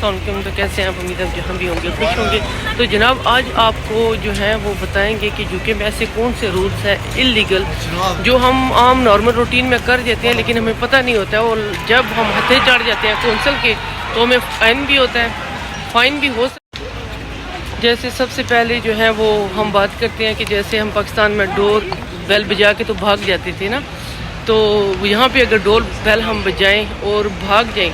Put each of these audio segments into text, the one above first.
السلام، تو کیسے ہیں آپ؟ امید ہے جہاں بھی ہوں گے خوش ہوں گے۔ تو جناب آج آپ کو جو ہے وہ بتائیں گے کہ یو کے میں ایسے کون سے رولس ہیں اللیگل جو ہم عام نارمل روٹین میں کر دیتے ہیں لیکن ہمیں پتہ نہیں ہوتا ہے، اور جب ہم ہتھے چڑھ جاتے ہیں کونسل کے تو ہمیں فائن بھی ہوتا ہے، فائن بھی ہو سکتا ہے۔ جیسے سب سے پہلے جو ہے وہ ہم بات کرتے ہیں کہ جیسے ہم پاکستان میں ڈور بیل بجا کے تو بھاگ جاتے تھے نا، تو یہاں پہ اگر ڈور بیل ہم بجائیں اور بھاگ جائیں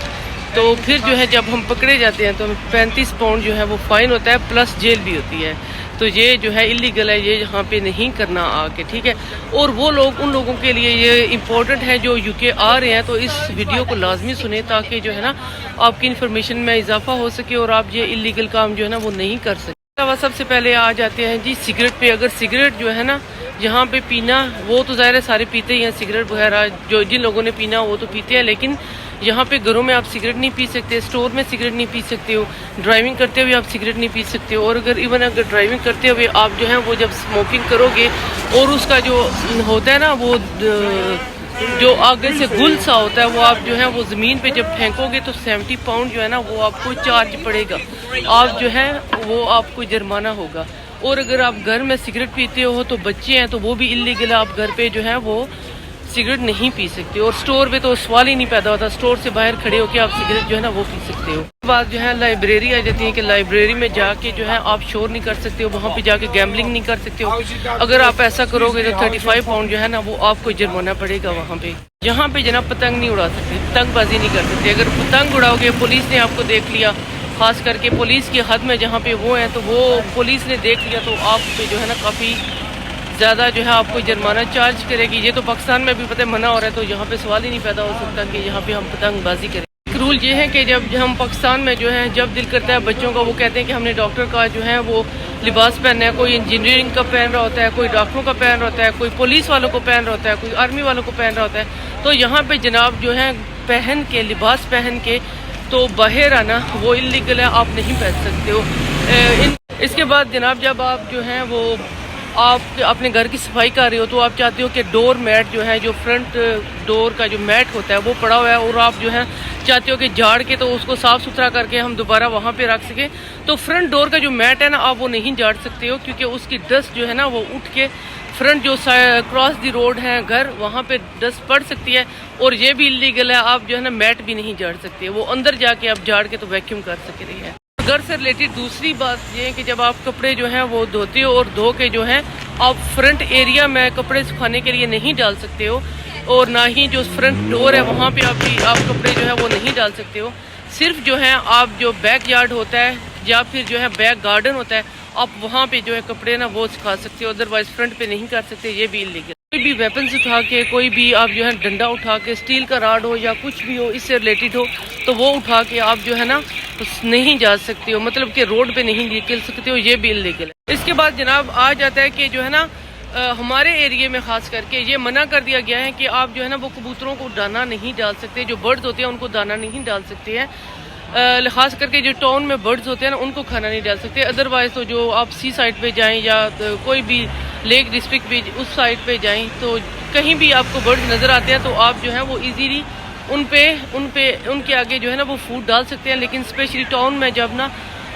تو پھر جو ہے جب ہم پکڑے جاتے ہیں تو 35 پاؤنڈ جو ہے وہ فائن ہوتا ہے، پلس جیل بھی ہوتی ہے۔ تو یہ جو ہے اللیگل ہے، یہ یہاں پہ نہیں کرنا آ کے، ٹھیک ہے۔ اور وہ لوگ، ان لوگوں کے لیے یہ امپورٹنٹ ہے جو یو کے آ رہے ہیں، تو اس ویڈیو کو لازمی سنیں تاکہ جو ہے نا آپ کی انفارمیشن میں اضافہ ہو سکے اور آپ یہ اللیگل کام جو ہے نا وہ نہیں کر سکتے۔ سب سے پہلے آ جاتے ہیں جی سگریٹ پہ۔ اگر سگریٹ جو ہے نا یہاں پہ پینا، وہ تو ظاہر ہے سارے پیتے ہی ہیں سگریٹ وغیرہ، جو جن لوگوں نے پینا وہ تو پیتے ہیں، لیکن یہاں پہ گھروں میں آپ سگریٹ نہیں پی سکتے، اسٹور میں سگریٹ نہیں پی سکتے ہو، ڈرائیونگ کرتے ہوئے آپ سگریٹ نہیں پی سکتے ہو، اور اگر ڈرائیونگ کرتے ہوئے آپ جو ہے وہ جب اسموکنگ کرو گے اور اس کا جو ہوتا ہے نا وہ جو آگے سے گل سا ہوتا ہے وہ آپ جو ہے وہ زمین پہ جب پھینکو گے تو 70 پاؤنڈ جو ہے نا وہ آپ کو چارج پڑے گا، آپ جو ہے وہ آپ کو جرمانہ ہوگا۔ اور اگر آپ گھر میں سگریٹ پیتے ہو تو بچے ہیں تو وہ بھی اللیگل ہے، آپ گھر پہ جو ہے وہ سگریٹ نہیں پی سکتے، اور سٹور پہ تو سوال ہی نہیں پیدا ہوتا، سٹور سے باہر کھڑے ہو کے آپ سگریٹ جو ہے نا وہ پی سکتے ہو۔ بات جو ہے لائبریری آ جاتی ہے کہ لائبریری میں جا کے جو ہے آپ شور نہیں کر سکتے ہو، وہاں پہ جا کے گیمبلنگ نہیں کر سکتے ہو، اگر آپ ایسا کرو گے تو 35 پاؤنڈ جو ہے نا وہ آپ کو جرمانہ پڑے گا وہاں پہ۔ یہاں پہ جناب پتنگ نہیں اڑا سکتے، پتنگ بازی نہیں کر سکتے، اگر پتنگ اڑاؤ گے پولیس نے آپ کو دیکھ لیا، خاص کر کے پولیس کی حد میں جہاں پہ وہ ہیں تو وہ پولیس نے دیکھ لیا تو آپ پہ جو ہے نا کافی زیادہ جو ہے آپ کو جرمانہ چارج کرے گی۔ یہ تو پاکستان میں بھی پتہ منع ہو رہا ہے، تو یہاں پہ سوال ہی نہیں پیدا ہو سکتا کہ یہاں پہ ہم پتنگ بازی کریں۔ ایک رول یہ ہے کہ جب ہم پاکستان میں جو ہے جب دل کرتا ہے بچوں کا، وہ کہتے ہیں کہ ہم نے ڈاکٹر کا جو ہے وہ لباس پہننا ہے، کوئی انجینئرنگ کا پہن رہا ہوتا ہے، کوئی ڈاکٹروں کا پہن رہا ہوتا ہے، کوئی پولیس والوں کو پہن رہا ہوتا ہے، کوئی آرمی والوں کو پہن رہا ہوتا ہے، تو یہاں پہ جناب جو ہے پہن کے لباس پہن کے تو باہر آنا وہ اللیگل ہے، آپ نہیں پہن سکتے ہو۔ اس کے بعد جناب جب آپ جو ہیں وہ آپ اپنے گھر کی صفائی کر رہے ہو تو آپ چاہتے ہو کہ ڈور میٹ جو ہے، جو فرنٹ ڈور کا جو میٹ ہوتا ہے وہ پڑا ہوا ہے، اور آپ جو ہے چاہتے ہو کہ جھاڑ کے تو اس کو صاف ستھرا کر کے ہم دوبارہ وہاں پہ رکھ سکیں، تو فرنٹ ڈور کا جو میٹ ہے نا آپ وہ نہیں جھاڑ سکتے ہو، کیونکہ اس کی ڈسٹ جو ہے نا وہ اٹھ کے فرنٹ جو کراس دی روڈ ہے گھر، وہاں پہ ڈسٹ پڑ سکتی ہے، اور یہ بھی اللیگل ہے، آپ جو ہے نا میٹ بھی نہیں جھاڑ سکتے، وہ اندر جا کے آپ جھاڑ کے تو ویکیوم کر سکتے ہیں۔ گھر سے ریلیٹڈ دوسری بات یہ ہے کہ جب آپ کپڑے جو ہیں وہ دھوتے ہو اور دھو کے جو ہے آپ فرنٹ ایریا میں کپڑے سکھانے کے لیے نہیں ڈال سکتے ہو، اور نہ ہی جو فرنٹ ڈور ہے وہاں پہ آپ کپڑے جو ہے وہ نہیں ڈال سکتے ہو، صرف جو ہے آپ جو بیک یارڈ ہوتا ہے یا پھر جو ہے بیک گارڈن ہوتا ہے آپ وہاں پہ جو ہے کپڑے نا وہ سکھا سکتے ہو، ادروائز فرنٹ پہ نہیں کر سکتے، یہ بھی اللیگل۔ کوئی بھی ویپنز اٹھا کے، کوئی بھی آپ جو ہے ڈنڈا اٹھا کے، اسٹیل کا راڈ ہو یا کچھ بھی ہو اس سے ریلیٹڈ ہو تو وہ اٹھا کے آپ جو ہے نا نہیں جا سکتے ہو، مطلب کہ روڈ پہ نہیں نکل سکتے ہو، یہ بھی اللیگل ہے۔ اس کے بعد جناب آ جاتا ہے کہ جو ہے نا ہمارے ایریے میں خاص کر کے یہ منع کر دیا گیا ہے کہ آپ جو ہے نا وہ کبوتروں کو دانا نہیں ڈال سکتے، جو برڈز ہوتے ہیں ان کو دانا نہیں ڈال سکتے ہیں، خاص کر کے جو ٹاؤن میں برڈز ہوتے ہیں نا ان کو کھانا نہیں ڈال سکتے، ادروائز تو جو آپ سی سائڈ پہ جائیں یا کوئی بھی لیک ڈسٹرکٹ بھی اس سائڈ پہ جائیں تو کہیں بھی آپ کو برڈز نظر آتے ہیں تو آپ جو ہے وہ ایزیلی ان کے آگے جو ہے نا وہ فوڈ ڈال سکتے ہیں، لیکن اسپیشلی ٹاؤن میں جب نا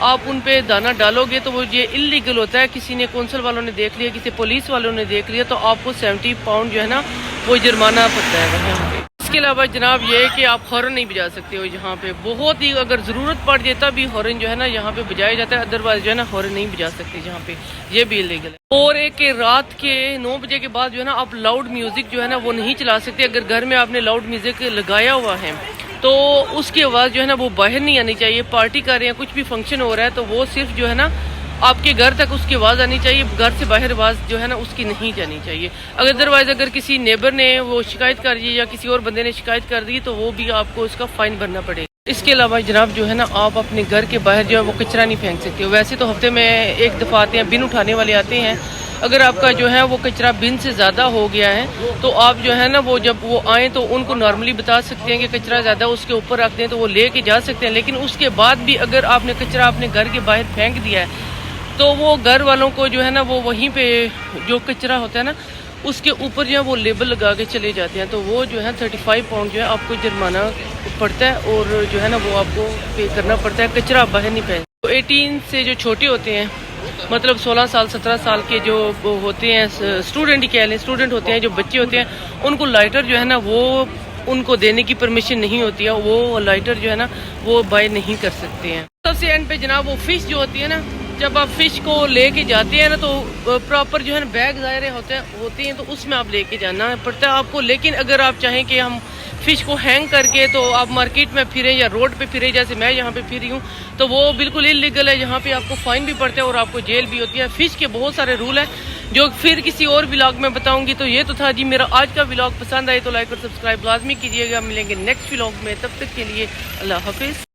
آپ ان پہ دانا ڈالو گے تو وہ یہ اللیگل ہوتا ہے، کسی نے کونسل والوں نے دیکھ لیا، کسی پولیس والوں نے دیکھ لیا تو آپ کو 70 پاؤنڈ جو ہے نا وہ جرمانہ پڑتا ہے وہاں پہ۔ اس کے علاوہ جناب یہ ہے کہ آپ ہارن نہیں بجا سکتے ہو یہاں پہ، بہت ہی اگر ضرورت پڑ جائے تب بھی ہارن جو ہے نا یہاں پہ بجایا جاتا ہے، ادروائز جو ہے نا ہارن نہیں بجا سکتے یہاں پہ، یہ بھی اللیگل ہے۔ اور ایک کہ رات کے 9 بجے کے بعد جو ہے نا آپ لاؤڈ میوزک جو ہے نا وہ نہیں چلا سکتے، اگر گھر میں آپ نے لاؤڈ میوزک لگایا ہوا ہے تو اس کی آواز جو ہے نا وہ باہر نہیں آنی چاہیے، پارٹی کر رہے ہیں کچھ بھی فنکشن ہو رہا ہے تو وہ صرف جو ہے نا آپ کے گھر تک اس کی آواز آنی چاہیے، گھر سے باہر آواز جو ہے نا اس کی نہیں جانی چاہیے، ادروائز اگر کسی نیبر نے وہ شکایت کر دی یا کسی اور بندے نے شکایت کر دی تو وہ بھی آپ کو اس کا فائن بھرنا پڑے گا۔ اس کے علاوہ جناب جو ہے نا آپ اپنے گھر کے باہر جو ہے وہ کچرا نہیں پھینک سکتے ہو، ویسے تو ہفتے میں ایک دفعہ آتے ہیں بن اٹھانے والے آتے ہیں، اگر آپ کا جو ہے وہ کچرا بن سے زیادہ ہو گیا ہے تو آپ جو ہے نا وہ جب وہ آئیں تو ان کو نارملی بتا سکتے ہیں کہ کچرا زیادہ اس کے اوپر رکھ دیں تو وہ لے کے جا سکتے ہیں، لیکن اس کے بعد بھی اگر آپ نے کچرا اپنے گھر کے باہر پھینک دیا ہے تو وہ گھر والوں کو جو ہے نا وہ وہیں پہ جو کچرا ہوتا ہے نا اس کے اوپر جو ہے وہ لیبل لگا کے چلے جاتے ہیں، تو وہ جو ہے 35 پاؤنڈ جو ہے آپ کو جرمانہ پڑتا ہے، اور جو ہے نا وہ آپ کو پے کرنا پڑتا ہے، کچرا آپ باہر نہیں پھینک۔ 18 سے جو چھوٹے ہوتے ہیں، مطلب 16 سال 17 سال کے جو ہوتے ہیں، اسٹوڈنٹ ہی کہہ لیں، اسٹوڈنٹ ہوتے ہیں، جو بچے ہوتے ہیں، ان کو لائٹر جو ہے نا وہ ان کو دینے کی پرمیشن نہیں ہوتی ہے، وہ لائٹر جو ہے نا وہ بائی نہیں کر سکتے ہیں۔ سب سے اینڈ پہ جناب وہ فش جو ہوتی ہے نا، جب آپ فش کو لے کے جاتے ہیں نا تو پراپر جو ہے نا بیگ ظاہر ہوتے ہیں، تو اس میں آپ لے کے جانا پڑتا ہے آپ کو۔ لیکن اگر آپ چاہیں کہ ہم فش کو ہینگ کر کے تو آپ مارکیٹ میں پھریں یا روڈ پہ پھریں، جیسے میں یہاں پہ پھری ہوں، تو وہ بالکل انلیگل ہے، یہاں پہ آپ کو فائن بھی پڑتا ہے اور آپ کو جیل بھی ہوتی ہے۔ فش کے بہت سارے رول ہیں جو پھر کسی اور ولاگ میں بتاؤں گی۔ تو یہ تو تھا جی میرا آج کا ولاگ، پسند آئے تو لائک اور سبسکرائب لازمی کیجیے گا۔ ملیں گے نیکسٹ ولاگ میں، تب تک کے لیے اللہ حافظ۔